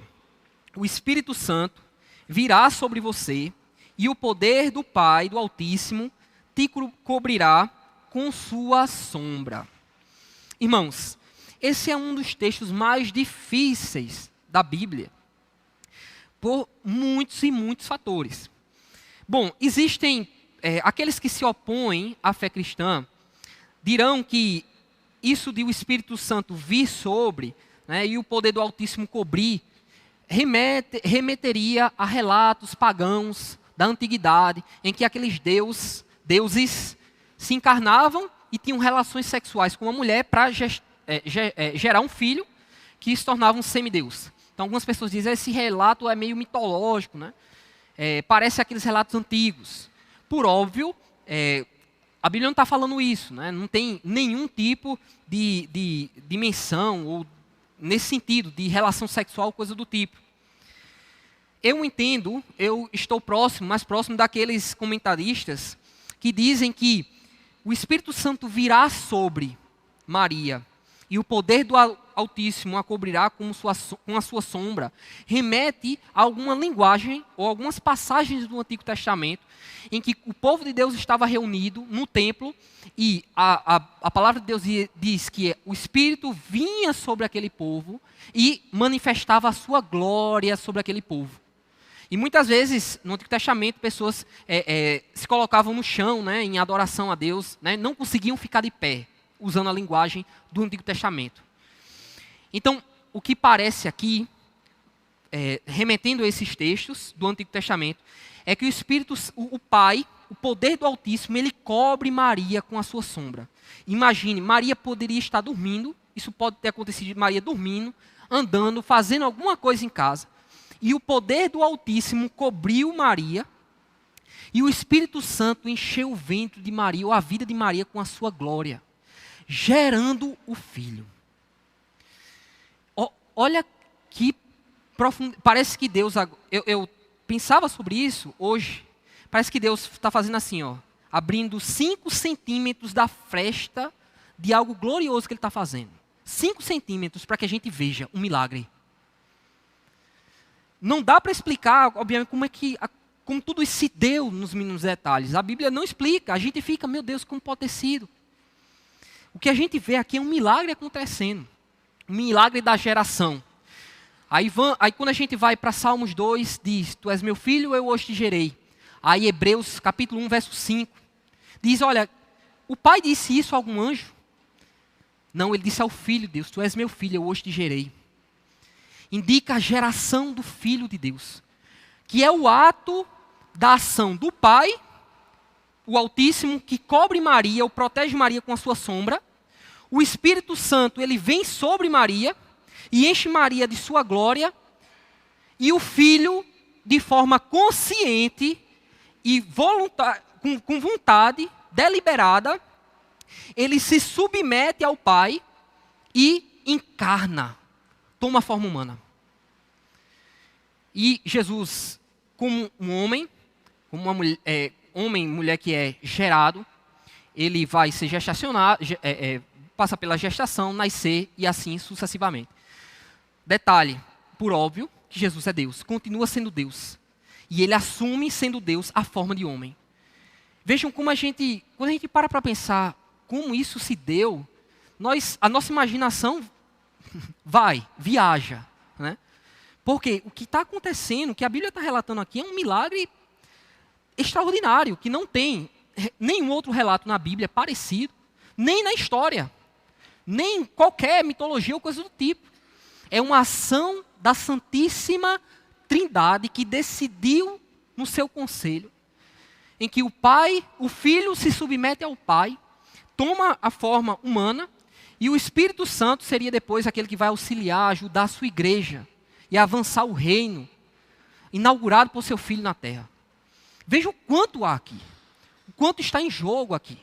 O Espírito Santo virá sobre você e o poder do Pai, do Altíssimo, te cobrirá com sua sombra. Irmãos, esse é um dos textos mais difíceis da Bíblia, por muitos e muitos fatores. Bom, existem aqueles que se opõem à fé cristã, dirão que isso de o Espírito Santo vir sobre, né, e o poder do Altíssimo cobrir, remeteria a relatos pagãos da antiguidade, em que aqueles deuses se encarnavam e tinham relações sexuais com uma mulher para gerar um filho que se tornava um semideus. Então algumas pessoas dizem que esse relato é meio mitológico, né? Parece aqueles relatos antigos. Por óbvio, a Bíblia não está falando isso, né? Não tem nenhum tipo de dimensão, ou nesse sentido, de relação sexual, coisa do tipo. Eu entendo, eu estou mais próximo daqueles comentaristas que dizem que o Espírito Santo virá sobre Maria e o poder do Altíssimo a cobrirá com a sua sombra, remete a alguma linguagem ou algumas passagens do Antigo Testamento em que o povo de Deus estava reunido no templo e a palavra de Deus diz que o Espírito vinha sobre aquele povo e manifestava a sua glória sobre aquele povo. E muitas vezes, no Antigo Testamento, pessoas se colocavam no chão, né, em adoração a Deus, né, não conseguiam ficar de pé, usando a linguagem do Antigo Testamento. Então, o que parece aqui, remetendo a esses textos do Antigo Testamento, é que o Espírito, o Pai, o poder do Altíssimo, ele cobre Maria com a sua sombra. Imagine, Maria poderia estar dormindo, isso pode ter acontecido de Maria dormindo, andando, fazendo alguma coisa em casa, e o poder do Altíssimo cobriu Maria, e o Espírito Santo encheu o ventre de Maria, ou a vida de Maria, com a sua glória, gerando o Filho. Olha que profundo. Parece que Deus, eu pensava sobre isso hoje, parece que Deus está fazendo assim, ó, abrindo 5 centímetros da fresta de algo glorioso que Ele está fazendo. 5 centímetros para que a gente veja um milagre. Não dá para explicar, obviamente, como tudo isso se deu nos mínimos detalhes. A Bíblia não explica, a gente fica, meu Deus, como pode ter sido? O que a gente vê aqui é um milagre acontecendo. Um milagre da geração. Aí quando a gente vai para Salmos 2, diz: Tu és meu filho, eu hoje te gerei. Aí Hebreus capítulo 1, verso 5, diz, olha, o pai disse isso a algum anjo? Não, ele disse ao filho, Deus, tu és meu filho, eu hoje te gerei. Indica a geração do Filho de Deus, que é o ato da ação do Pai, o Altíssimo, que cobre Maria, ou protege Maria com a sua sombra. O Espírito Santo, ele vem sobre Maria e enche Maria de sua glória. E o Filho, de forma consciente e com vontade deliberada, ele se submete ao Pai e encarna, toma a forma humana. E Jesus, como um homem, como uma mulher, mulher que é gerado, ele vai ser gestacionado, passa pela gestação, nascer e assim sucessivamente. Detalhe, por óbvio, que Jesus é Deus, continua sendo Deus. E ele assume, sendo Deus, a forma de homem. Vejam como quando a gente para pensar como isso se deu, a nossa imaginação viaja, né? Porque o que está acontecendo, o que a Bíblia está relatando aqui, é um milagre extraordinário, que não tem nenhum outro relato na Bíblia parecido, nem na história, nem em qualquer mitologia ou coisa do tipo. É uma ação da Santíssima Trindade que decidiu no seu conselho, em que o Filho se submete ao Pai, toma a forma humana, e o Espírito Santo seria depois aquele que vai auxiliar, ajudar a sua igreja e avançar o reino, inaugurado por seu Filho na terra. Veja o quanto há aqui, o quanto está em jogo aqui.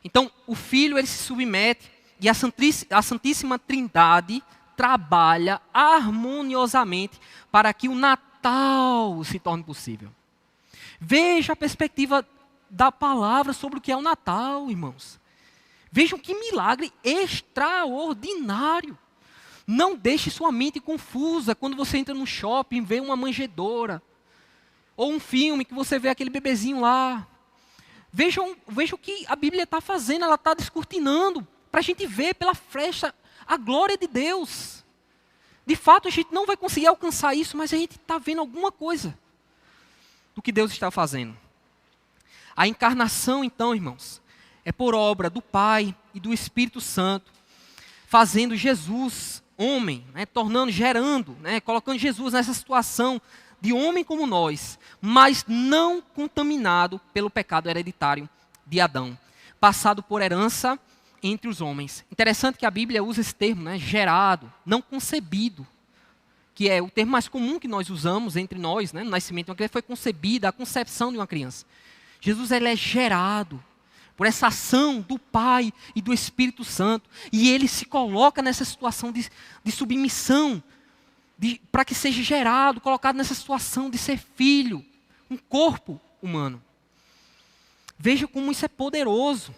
Então, o Filho, ele se submete, e a Santíssima Trindade trabalha harmoniosamente para que o Natal se torne possível. Veja a perspectiva da palavra sobre o que é o Natal, irmãos. Vejam que milagre extraordinário. Não deixe sua mente confusa quando você entra no shopping, vê uma manjedoura. Ou um filme que você vê aquele bebezinho lá. Vejam o que a Bíblia está fazendo, ela está descortinando, para a gente ver pela flecha a glória de Deus. De fato, a gente não vai conseguir alcançar isso, mas a gente está vendo alguma coisa do que Deus está fazendo. A encarnação, então, irmãos, é por obra do Pai e do Espírito Santo, fazendo Jesus homem, né, gerando, né, colocando Jesus nessa situação de homem como nós, mas não contaminado pelo pecado hereditário de Adão, passado por herança entre os homens. Interessante que a Bíblia usa esse termo, né, gerado, não concebido, que é o termo mais comum que nós usamos entre nós, né, no nascimento de uma criança, foi concebida, a concepção de uma criança. Jesus, ele é gerado por essa ação do Pai e do Espírito Santo, e ele se coloca nessa situação de submissão, para que seja gerado, colocado nessa situação de ser filho, um corpo humano. Veja como isso é poderoso.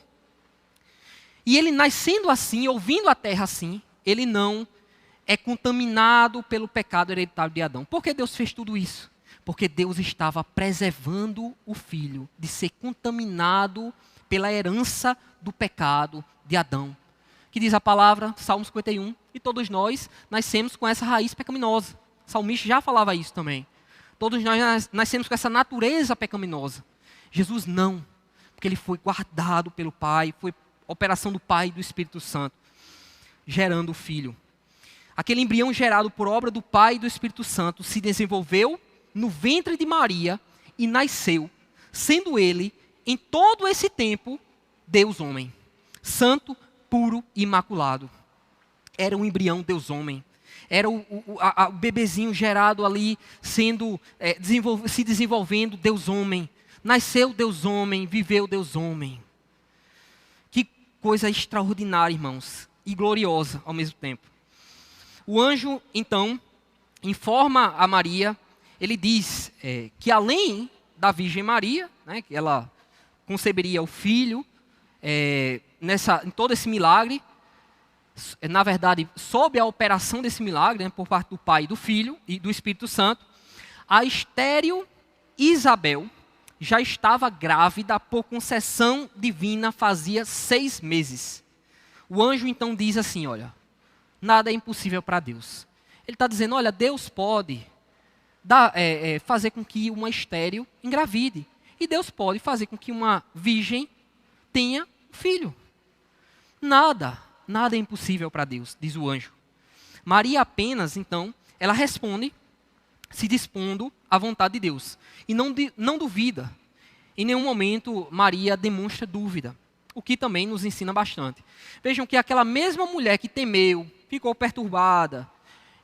E ele nascendo assim, ouvindo a terra assim, ele não é contaminado pelo pecado hereditário de Adão. Por que Deus fez tudo isso? Porque Deus estava preservando o filho de ser contaminado pela herança do pecado de Adão. Que diz a palavra, Salmo 51, e todos nós nascemos com essa raiz pecaminosa. O salmista já falava isso também. Todos nós nascemos com essa natureza pecaminosa. Jesus não, porque ele foi guardado pelo Pai, foi operação do Pai e do Espírito Santo, gerando o Filho. Aquele embrião gerado por obra do Pai e do Espírito Santo se desenvolveu no ventre de Maria e nasceu, sendo ele, em todo esse tempo, Deus homem, santo, puro e imaculado. Era um embrião Deus homem. Era o bebezinho gerado ali, se desenvolvendo Deus homem. Nasceu Deus homem, viveu Deus homem. Que coisa extraordinária, irmãos, e gloriosa ao mesmo tempo. O anjo, então, informa a Maria, ele diz que além da Virgem Maria, né, que ela conceberia o filho, em todo esse milagre, na verdade, sob a operação desse milagre, né, por parte do Pai, do Filho e do Espírito Santo, a estéril Isabel já estava grávida por concessão divina fazia 6 meses. O anjo então diz assim, olha, nada é impossível para Deus. Ele está dizendo, olha, Deus pode fazer com que uma estéril engravide. E Deus pode fazer com que uma virgem tenha filho. Nada é impossível para Deus, diz o anjo. Maria apenas, então, ela responde se dispondo à vontade de Deus. E não duvida. Em nenhum momento Maria demonstra dúvida, o que também nos ensina bastante. Vejam que aquela mesma mulher que temeu, ficou perturbada,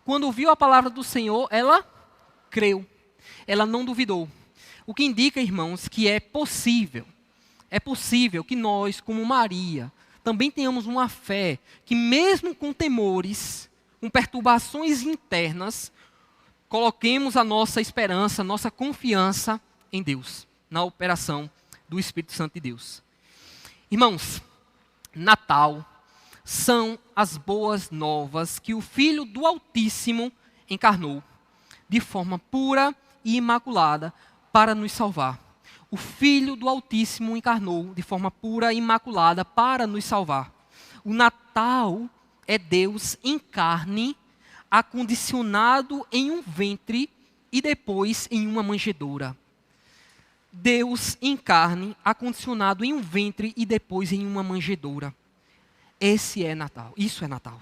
quando ouviu a palavra do Senhor, ela creu, ela não duvidou. O que indica, irmãos, que é possível que nós, como Maria, também tenhamos uma fé que mesmo com temores, com perturbações internas, coloquemos a nossa esperança, nossa confiança em Deus, na operação do Espírito Santo de Deus. Irmãos, Natal são as boas novas que o Filho do Altíssimo encarnou de forma pura e imaculada para nos salvar. O Filho do Altíssimo encarnou de forma pura e imaculada para nos salvar. O Natal é Deus em carne, acondicionado em um ventre e depois em uma manjedoura. Deus em carne, acondicionado em um ventre e depois em uma manjedoura. Esse é Natal, isso é Natal.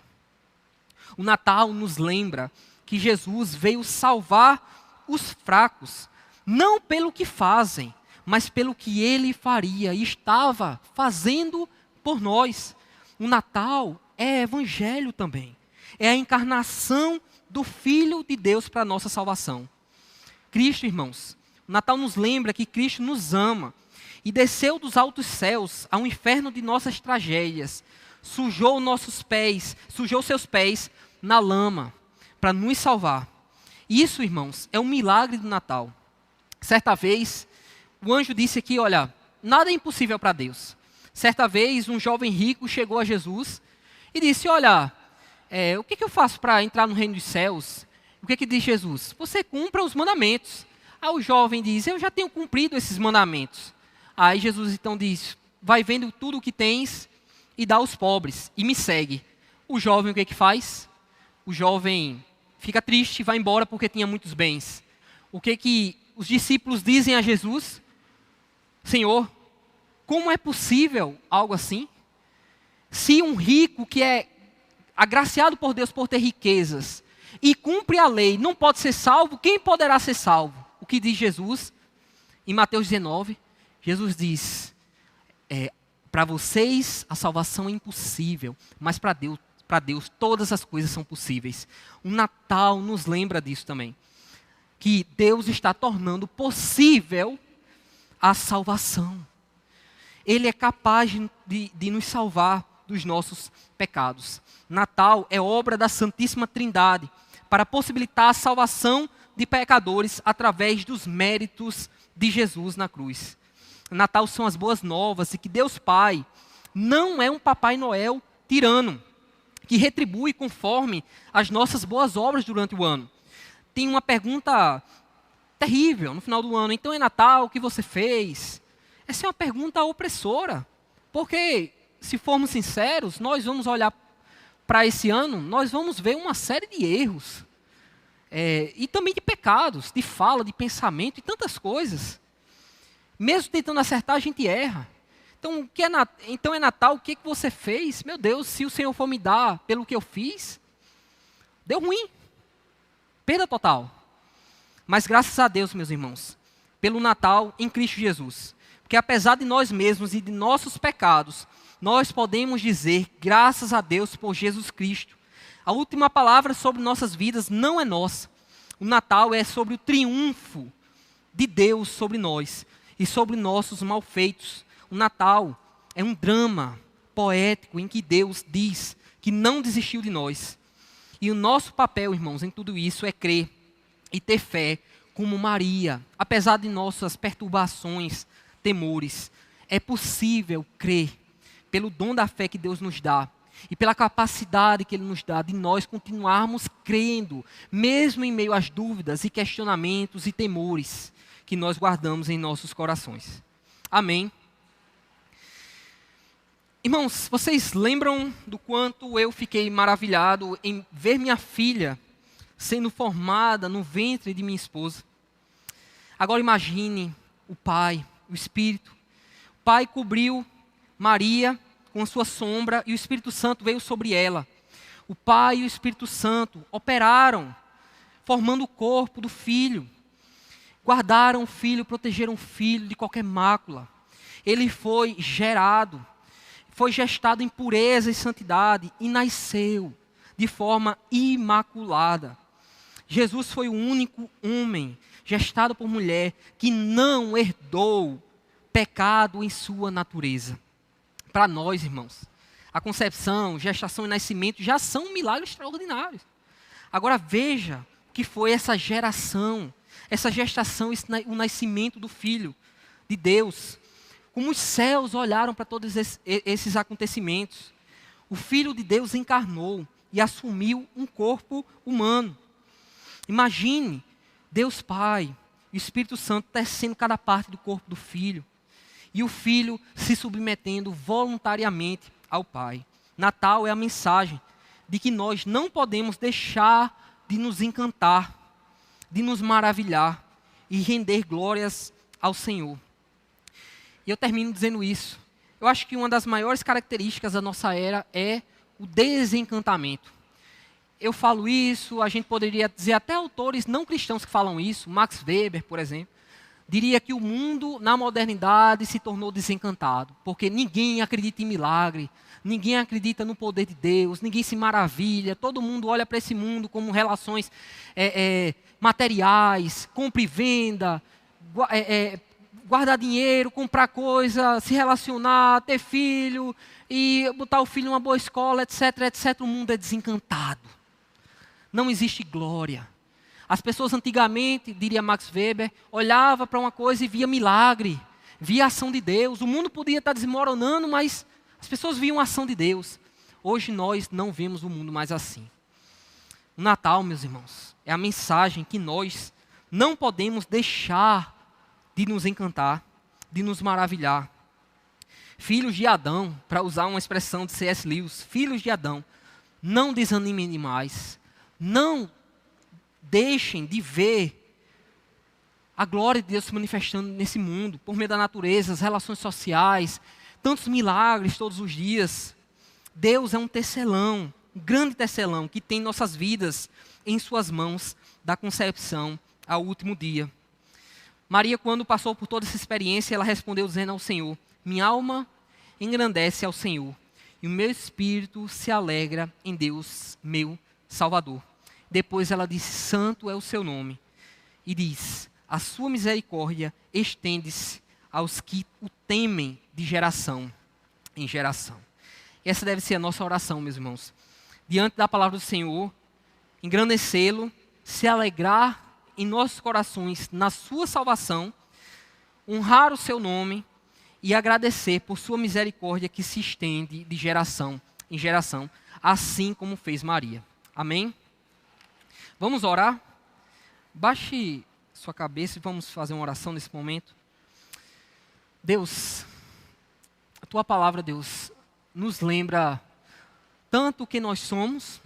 O Natal nos lembra que Jesus veio salvar os fracos, não pelo que fazem, mas pelo que Ele faria e estava fazendo por nós. O Natal é evangelho também. É a encarnação do Filho de Deus para a nossa salvação. Cristo, irmãos, o Natal nos lembra que Cristo nos ama e desceu dos altos céus ao inferno de nossas tragédias, sujou seus pés na lama para nos salvar. Isso, irmãos, é um milagre do Natal. Certa vez, o anjo disse aqui, olha, nada é impossível para Deus. Certa vez, um jovem rico chegou a Jesus e disse, olha, o que eu faço para entrar no reino dos céus? O que diz Jesus? Você cumpra os mandamentos. Aí o jovem diz, eu já tenho cumprido esses mandamentos. Aí Jesus então diz, vai vendo tudo o que tens e dá aos pobres e me segue. O jovem o que faz? O jovem fica triste e vai embora porque tinha muitos bens. O que os discípulos dizem a Jesus? Senhor, como é possível algo assim? Se um rico que é agraciado por Deus por ter riquezas e cumpre a lei não pode ser salvo, quem poderá ser salvo? O que diz Jesus? Em Mateus 19, Jesus diz, para vocês a salvação é impossível, mas para Deus todas as coisas são possíveis. O Natal nos lembra disso também. Que Deus está tornando possível a salvação. Ele é capaz de nos salvar dos nossos pecados. Natal é obra da Santíssima Trindade para possibilitar a salvação de pecadores através dos méritos de Jesus na cruz. Natal são as boas novas e que Deus Pai não é um Papai Noel tirano, que retribui conforme as nossas boas obras durante o ano. Tem uma pergunta terrível no final do ano. Então é Natal, o que você fez? Essa é uma pergunta opressora. Porque, se formos sinceros, nós vamos olhar para esse ano, nós vamos ver uma série de erros. E também de pecados, de fala, de pensamento e tantas coisas. Mesmo tentando acertar, a gente erra. Então é Natal, o que você fez? Meu Deus, se o Senhor for me dar pelo que eu fiz, deu ruim. Perda total. Mas graças a Deus, meus irmãos, pelo Natal em Cristo Jesus. Porque apesar de nós mesmos e de nossos pecados, nós podemos dizer, graças a Deus por Jesus Cristo. A última palavra sobre nossas vidas não é nossa. O Natal é sobre o triunfo de Deus sobre nós e sobre nossos malfeitos. O Natal é um drama poético em que Deus diz que não desistiu de nós. E o nosso papel, irmãos, em tudo isso é crer e ter fé como Maria. Apesar de nossas perturbações, temores, é possível crer pelo dom da fé que Deus nos dá e pela capacidade que Ele nos dá de nós continuarmos crendo, mesmo em meio às dúvidas e questionamentos e temores que nós guardamos em nossos corações. Amém? Irmãos, vocês lembram do quanto eu fiquei maravilhado em ver minha filha sendo formada no ventre de minha esposa. Agora imagine o Pai, o Espírito. O Pai cobriu Maria com a sua sombra e o Espírito Santo veio sobre ela. O Pai e o Espírito Santo operaram, formando o corpo do Filho. Guardaram o Filho, protegeram o Filho de qualquer mácula. Ele foi gerado, foi gestado em pureza e santidade e nasceu de forma imaculada. Jesus foi o único homem gestado por mulher que não herdou pecado em sua natureza. Para nós, irmãos, a concepção, gestação e nascimento já são milagres extraordinários. Agora veja o que foi essa geração, essa gestação, o nascimento do Filho de Deus. Como os céus olharam para todos esses acontecimentos. O Filho de Deus encarnou e assumiu um corpo humano. Imagine Deus Pai e o Espírito Santo tecendo cada parte do corpo do Filho. E o Filho se submetendo voluntariamente ao Pai. Natal é a mensagem de que nós não podemos deixar de nos encantar, de nos maravilhar e render glórias ao Senhor. E eu termino dizendo isso. Eu acho que uma das maiores características da nossa era é o desencantamento. Eu falo isso, a gente poderia dizer até autores não cristãos que falam isso, Max Weber, por exemplo, diria que o mundo na modernidade se tornou desencantado, porque ninguém acredita em milagre, ninguém acredita no poder de Deus, ninguém se maravilha, todo mundo olha para esse mundo como relações materiais, compra e venda, guardar dinheiro, comprar coisa, se relacionar, ter filho e botar o filho em uma boa escola, etc, etc. O mundo é desencantado. Não existe glória. As pessoas antigamente, diria Max Weber, olhavam para uma coisa e via milagre, via a ação de Deus. O mundo podia estar desmoronando, mas as pessoas viam a ação de Deus. Hoje nós não vemos o mundo mais assim. O Natal, meus irmãos, é a mensagem que nós não podemos deixar de nos encantar, de nos maravilhar. Filhos de Adão, para usar uma expressão de C.S. Lewis, filhos de Adão, não desanimem demais, não deixem de ver a glória de Deus se manifestando nesse mundo, por meio da natureza, as relações sociais, tantos milagres todos os dias. Deus é um tecelão, um grande tecelão, que tem nossas vidas em suas mãos, da concepção ao último dia. Maria, quando passou por toda essa experiência, ela respondeu dizendo ao Senhor: minha alma engrandece ao Senhor, e o meu espírito se alegra em Deus, meu Salvador. Depois ela disse: santo é o seu nome. E diz: a sua misericórdia estende-se aos que o temem de geração em geração. Essa deve ser a nossa oração, meus irmãos. Diante da palavra do Senhor, engrandecê-lo, se alegrar em nossos corações na sua salvação, honrar o seu nome e agradecer por sua misericórdia que se estende de geração em geração, assim como fez Maria. Amém? Vamos orar? Baixe sua cabeça e vamos fazer uma oração nesse momento. Deus, a tua palavra, Deus, nos lembra tanto o que nós somos,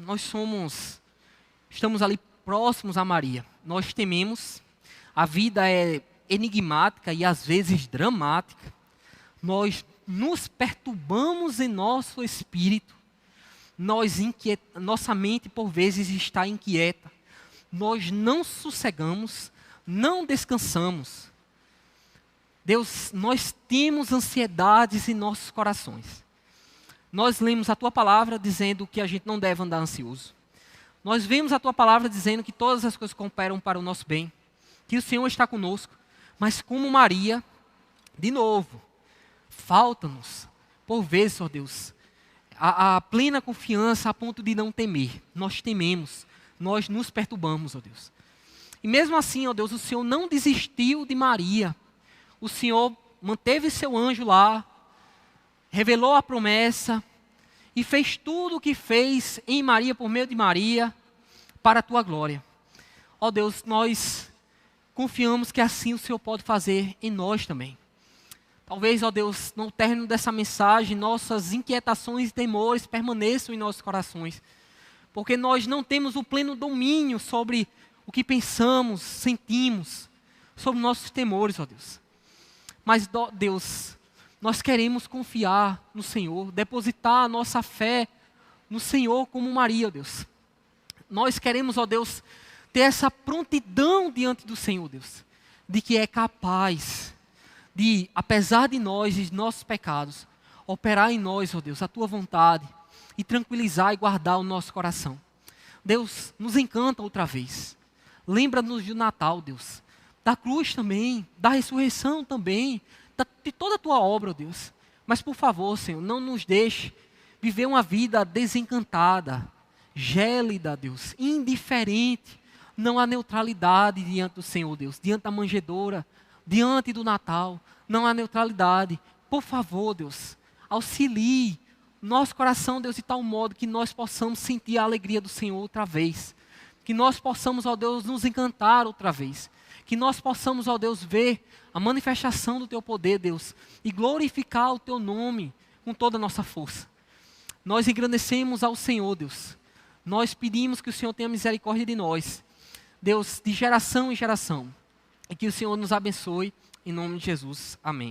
estamos ali próximos a Maria. Nós tememos, a vida é enigmática e às vezes dramática. Nós nos perturbamos em nosso espírito. Nossa mente por vezes está inquieta. Nós não sossegamos, não descansamos. Deus, nós temos ansiedades em nossos corações. Nós lemos a tua palavra dizendo que a gente não deve andar ansioso. Nós vemos a tua palavra dizendo que todas as coisas cooperam para o nosso bem, que o Senhor está conosco. Mas como Maria, de novo, falta-nos, por vezes, ó Deus, a plena confiança a ponto de não temer. Nós tememos, nós nos perturbamos, ó Deus. E mesmo assim, ó Deus, o Senhor não desistiu de Maria. O Senhor manteve seu anjo lá, revelou a promessa e fez tudo o que fez em Maria, por meio de Maria, para a tua glória. Ó Deus, nós confiamos que assim o Senhor pode fazer em nós também. Talvez, ó Deus, no término dessa mensagem, nossas inquietações e temores permaneçam em nossos corações. porque nós não temos o pleno domínio sobre o que pensamos, sentimos, sobre nossos temores, ó Deus. Mas, Deus, nós queremos confiar no Senhor, depositar a nossa fé no Senhor como Maria, ó Deus. Nós queremos, ó Deus, ter essa prontidão diante do Senhor, Deus, de que é capaz de, apesar de nós e de nossos pecados, operar em nós, ó Deus, a Tua vontade e tranquilizar e guardar o nosso coração. Deus, nos encanta outra vez. Lembra-nos do Natal, Deus, da cruz também, da ressurreição também, de toda a Tua obra, ó Deus. Mas, por favor, Senhor, não nos deixe viver uma vida desencantada, gélida, Deus, indiferente. Não há neutralidade diante do Senhor, Deus, diante da manjedoura, diante do Natal. Não há neutralidade. Por favor, Deus, auxilie nosso coração, Deus, de tal modo que nós possamos sentir a alegria do Senhor outra vez. Que nós possamos, ó Deus, nos encantar outra vez. Que nós possamos, ó Deus, ver a manifestação do Teu poder, Deus, e glorificar o Teu nome com toda a nossa força. Nós engrandecemos ao Senhor, Deus. Nós pedimos que o Senhor tenha misericórdia de nós, Deus, de geração em geração. E que o Senhor nos abençoe, em nome de Jesus. Amém.